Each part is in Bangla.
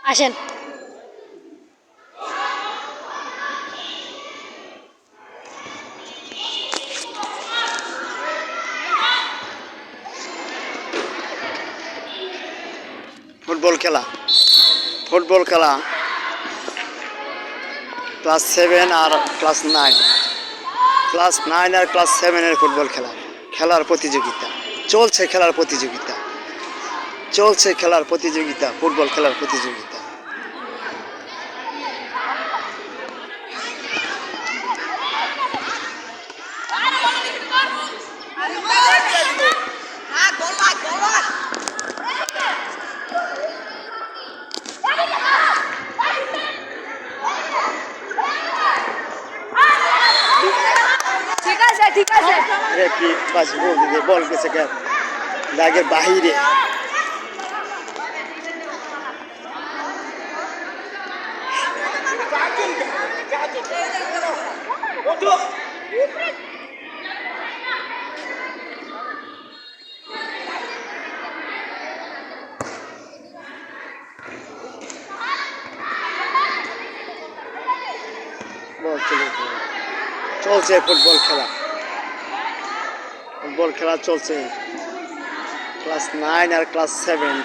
আসেন। ফুটবল খেলা, ফুটবল খেলা ক্লাস 7 আর ক্লাস 9, ক্লাস 9 আর ক্লাস 7-এর ফুটবল খেলা, খেলার প্রতিযোগিতা চলছে, খেলার প্রতিযোগিতা চলছে, খেলার প্রতিযোগিতা, ফুটবল খেলার প্রতিযোগিতা। ঠিক আছে, ঠিক আছে। রেফারি বাস বল দিবে, বল গেছে লাগের বাহিরে। বল চলছে ফুটবল খেলা, ফুটবল খেলা চলছে ক্লাস 9 আর ক্লাস 7,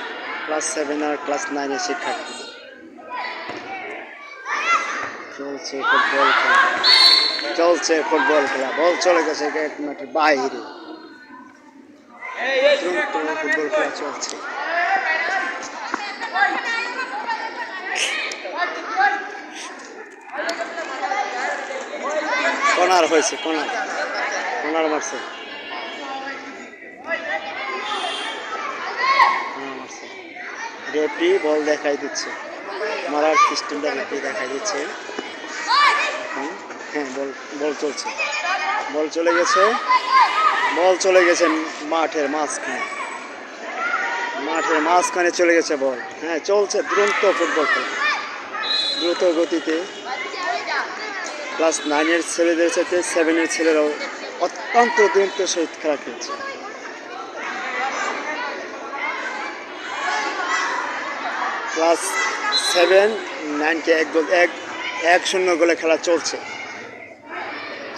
ক্লাস 7 আর ক্লাস 9-এর শিক্ষার্থী। চলছে ফুটবল খেলা, চলছে ফুটবল খেলা, বল চলে গেছে মাঠের বাইরে। ফুটবল খেলা চলছে। কর্নার হয়েছে, কর্নার, কর্নার মারছে, রেফারি বল দেখাই দিচ্ছে, মারার সিস্টেমটা রেফারি দেখাই দিচ্ছে। হ্যাঁ, বল বল চলছে, বল চলে গেছে, বল চলে গেছে মাঠের মাঝখানে, মাঠের মাঝখানে চলে গেছে বল। হ্যাঁ, চলছে দ্রুত ফুটবল খেলা, দ্রুত গতিতে। ক্লাস 9-এর ছেলেদের সাথে 7-এর ছেলেরাও অত্যন্ত দ্রুত সহিত খেলা খেলছে। ক্লাস 7 9-কে 1-0 গোলে খেলা চলছে,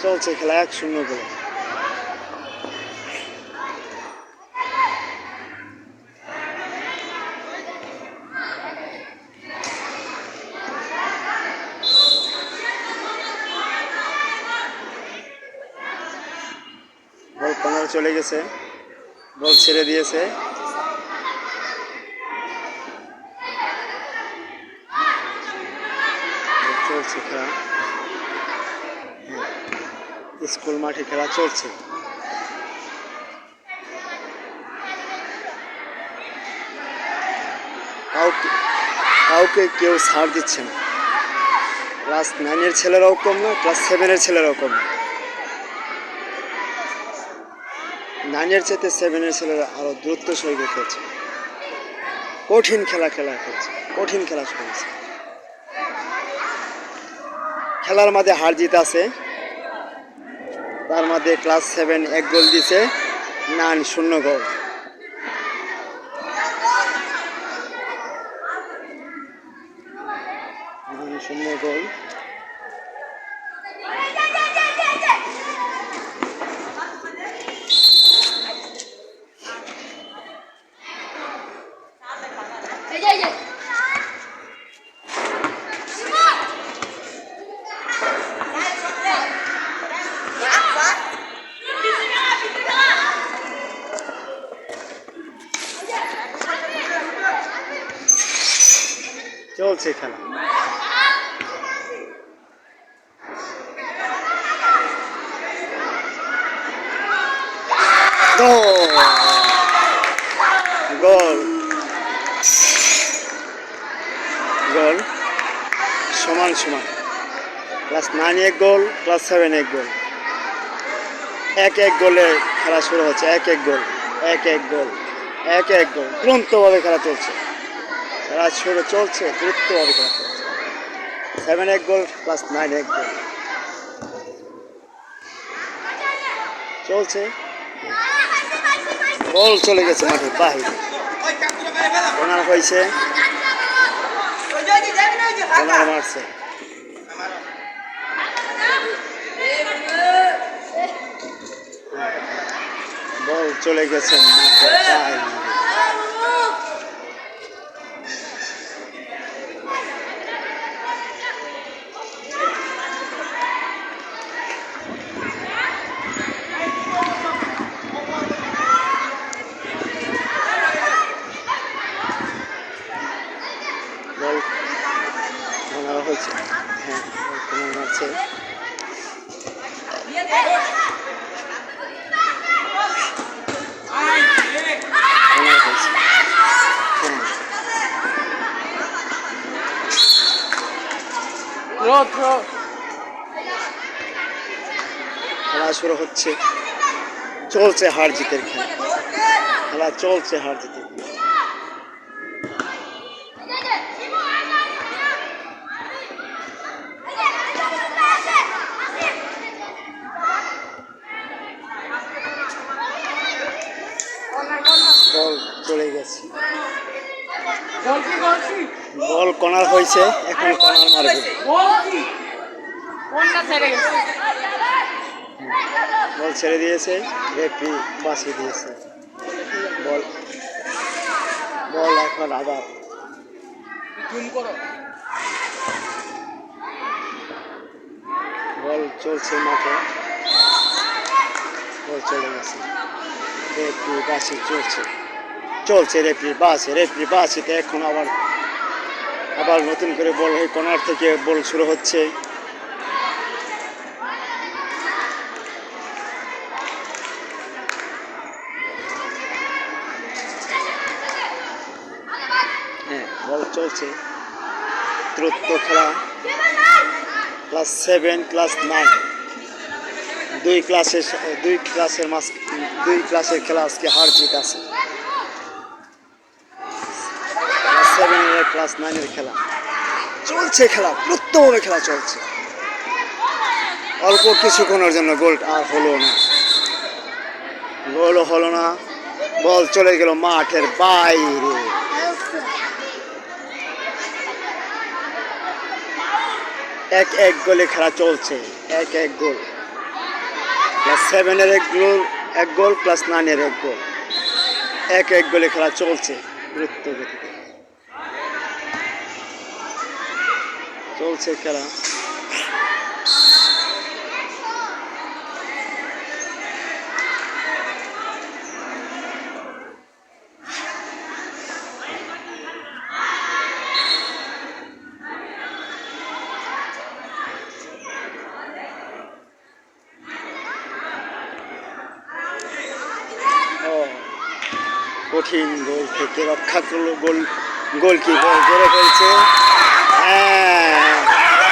চলছে খেলা 1-0 গোলে। বল কর্নার চলে গেছে, বল ছেড়ে দিয়েছে, চলছে খেলা, স্কুল মাঠে খেলা চলছে। কাউকে কেউ ছাড় দিচ্ছে না, ক্লাস 9-এর ছেলেরাও কম না, ক্লাস 7-এর ছেলেরাও কম না। 9-এর চাইতে 7-এর ছেলেরা আরো দ্রুত সহিত খেলছে, কঠিন খেলা খেলছে, কঠিন খেলা চলছে। খেলার মাঝে হার জিত আছে, তার মধ্যে ক্লাস 7 1 গোল দিছে, 9 0 গোল। গোল চলছে খেলা, গোল গোল সমান সমান, ক্লাস 9 1 গোল, ক্লাস 7 1 গোল, 1-1 গোলে খেলা শুরু হচ্ছে, 1-1 গোল, 1-1 গোল, 1-1 গোল, দ্রুতভাবে খেলা চলছে, খেলা শুরু চলছে, দ্রুতভাবে খেলা চলছে। 7 1 গোল, ক্লাস 9 1 গোল চলছে। বল চলে গেছে মাঠের বাহিরে, কর্নার হয়েছে, কর্নার মারছে। বল চলে গেছে মাঠের বাইরে। বল কর্নার হয়েছে, হ্যাঁ বল কর্নার মারছে। কর্নার হয়েছে, খেলা শুরু হচ্ছে, চলছে হার জিতের খেলা, খেলা চলছে হার জিতের। বল চলে গেছে, বল কর্নার হয়েছে, এখন কর্নার মারবে। বল ছেড়ে দিয়েছে, রেফারি বাঁচিয়ে দিয়েছে। বল বল এখন আবার বল চলছে মাঠে, বল চলে গেছে, রেফারি বাঁচি চলছে, চলছে রেফারি বাঁচিতে। এখন আবার আবার নতুন করে বল হয়ে কর্নার থেকে বল শুরু হচ্ছে। হ্যাঁ বল চলছে, দ্রুত খেলা, ক্লাস 7 ক্লাস 9 দুই ক্লাসের খেলা আজকে হার জিত আছে। ক্লাস 7 এর ক্লাস 9 এর খেলা চলছে, খেলা দ্রুতভাবে খেলা চলছে। অল্প কিছুক্ষণের জন্য গোল আর হলো না, গোল হলো না, বল চলে গেল মাঠের বাইরে। এক গোলে খেলা চলছে, এক গোল। ক্লাস 7 এর এক গোল, ক্লাস 9 এর এক গোল, এক গোলে খেলা চলছে। দ্রুত গতিতে চলছে খেলা। কঠিন গোল থেকে রক্ষা করলো, গোলকিপার করে ফেলছে। হ্যাঁ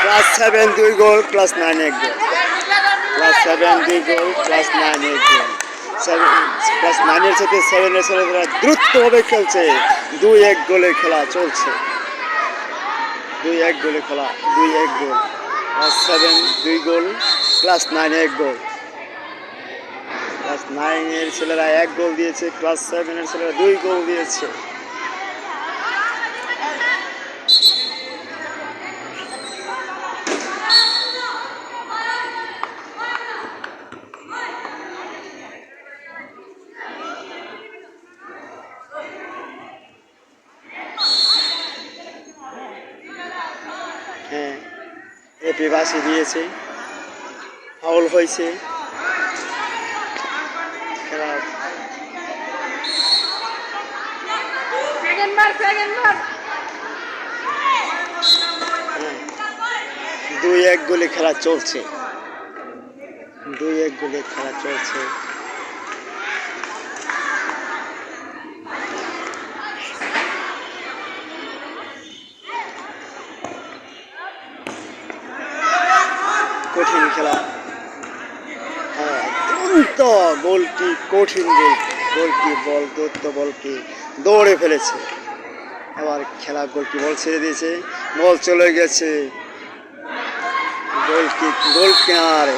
ক্লাস 7 2 গোল, ক্লাস 9 1 গোল, ক্লাস 7 2 গোল, ক্লাস 9 1 গোল। ক্লাস 9 এর সাথে 7 এর ছেলেরা দ্রুতভাবে খেলছে, 2-1 গোলের খেলা চলছে, 2-1 গোলের খেলা, 2-1 গোল। ক্লাস 7 2 গোল, ক্লাস 9 1 গোল। ক্লাস 9 এর ছেলেরা 1 গোল দিয়েছে, ক্লাস 7 এর ছেলেরা 2 গোল দিয়েছে। হ্যাঁ এপি বাসি দিয়েছে, ফাউল হয়েছে। খেলা 2-1 গোলে খেলা চলছে, 2-1 গোলে খেলা চলছে। কঠিন খেলা, দ্রুত গোলটি, কঠিন গোলটি বল দ্রুত বলটি দৌড়ে ফেলেছে। আবার খেলা গোলটি বল ছেড়ে দিয়েছে, বল চলে গেছে গোল কিনারে।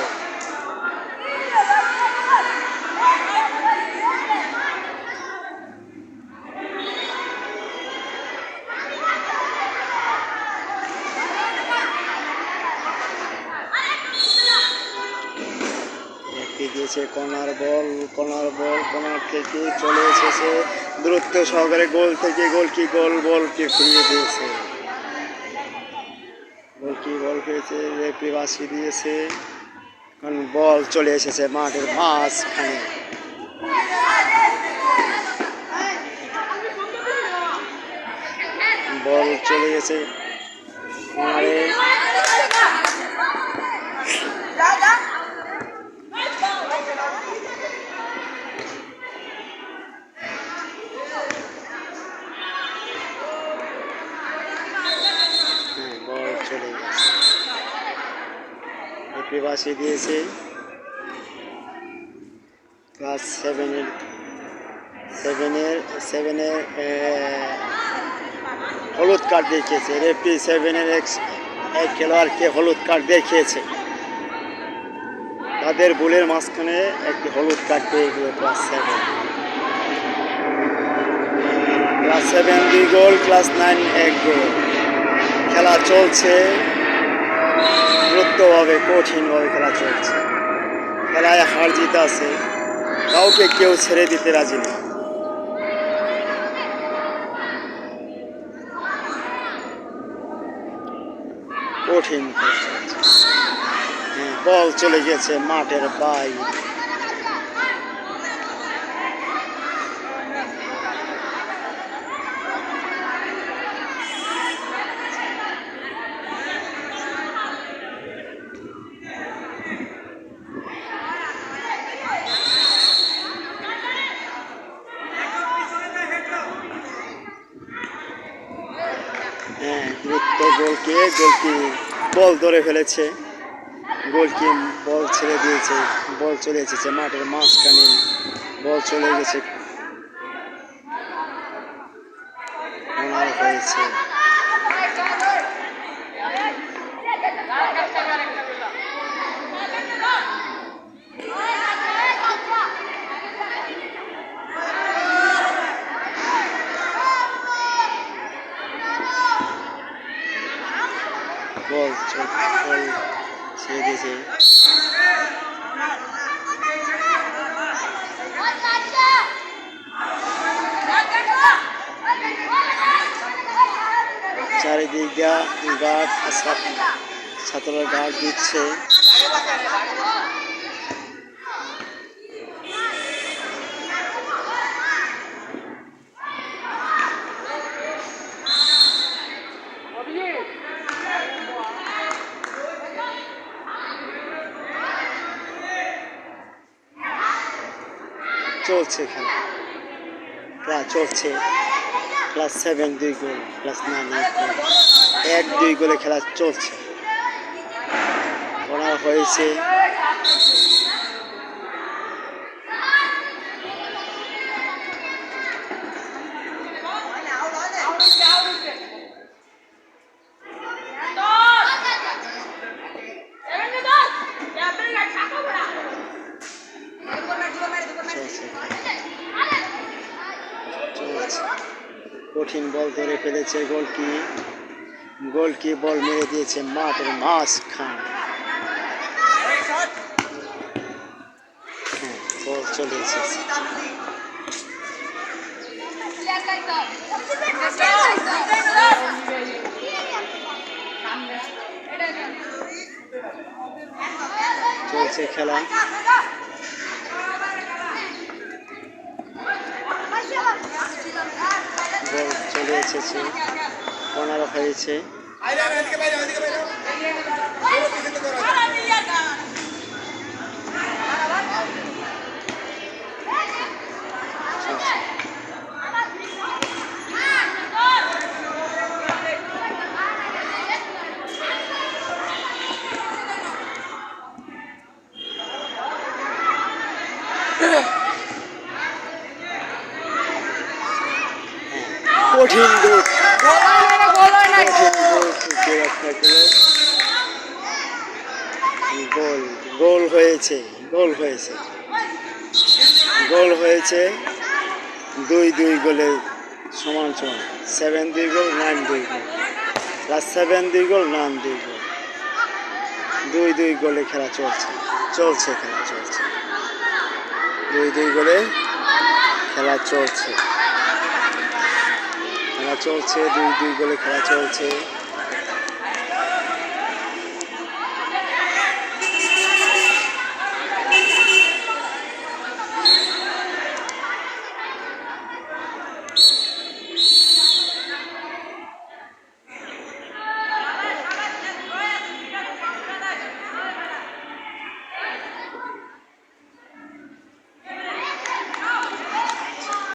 দিয়েছে কর্নার বল, কর্নার থেকে চলে এসেছে দূরত্ব সহকারে গোল থেকে বলটি ফিরিয়ে দিয়েছে। বল পেয়েছে, রেফারি বাঁশি দিয়েছে, কারণ বল চলে এসেছে মাঠের মাঝখানে। বল চলে গেছে কর্নারে। বল চলে গেছে, রেফারি বাঁশি দিয়েছে। ক্লাস সেভেনের হলুদ কার্ড দেখিয়েছে রেফারি। 7-এর এক খেলোয়াড়কে হলুদ কার্ড দেখিয়েছে। তাদের গোলের মাঝখানে একটি হলুদ কার্ড পেয়ে গেল ক্লাস 7 2 গোল, ক্লাস 9 1 গোল। খেলা চলছে দ্রুতভাবে, কঠিনভাবে খেলা চলছে। খেলায় হার জিত আছে, কাউকে কেউ ছেড়ে দিতে রাজি নেই। কঠিন খেলা চলছে। বল চলে গেছে মাঠের বাইরে। দ্রুত গোলকি বল ধরে ফেলেছে, গোলকি বল ছেড়ে দিয়েছে, বল চলে এসেছে মাঠের মাঝখানে, বল চলে গেছে কর্নার হয়েছে। বল ছেড়ে দিয়েছে। চারিদিক দিয়ে গার্ড, ছাত্ররা গার্ড দিচ্ছে। চলছে খেলা চলছে। ক্লাস 7 2 গোল, ক্লাস 9 1 গোল। 1-2 গোলে খেলা চলছে। কর্নার হয়েছে, কঠিন বল ধরে ফেলেছে গোলকি বল মেরে দিয়েছে মাঠের মাঝখানে। বল চলে এসেছে। চলছে খেলা। বল চলে এসেছে, কর্নার হয়েছে। কঠিন গোল হয়েছে 2-2 গোলে সমান। 7 2 গোল, 9 2 গোল। ক্লাস 7 2 গোল, 9 2 গোল। 2-2 গোলে খেলা চলছে। খেলা চলছে। 2-2 গোলে খেলা চলছে। 2-2 গোলে খেলা চলছে।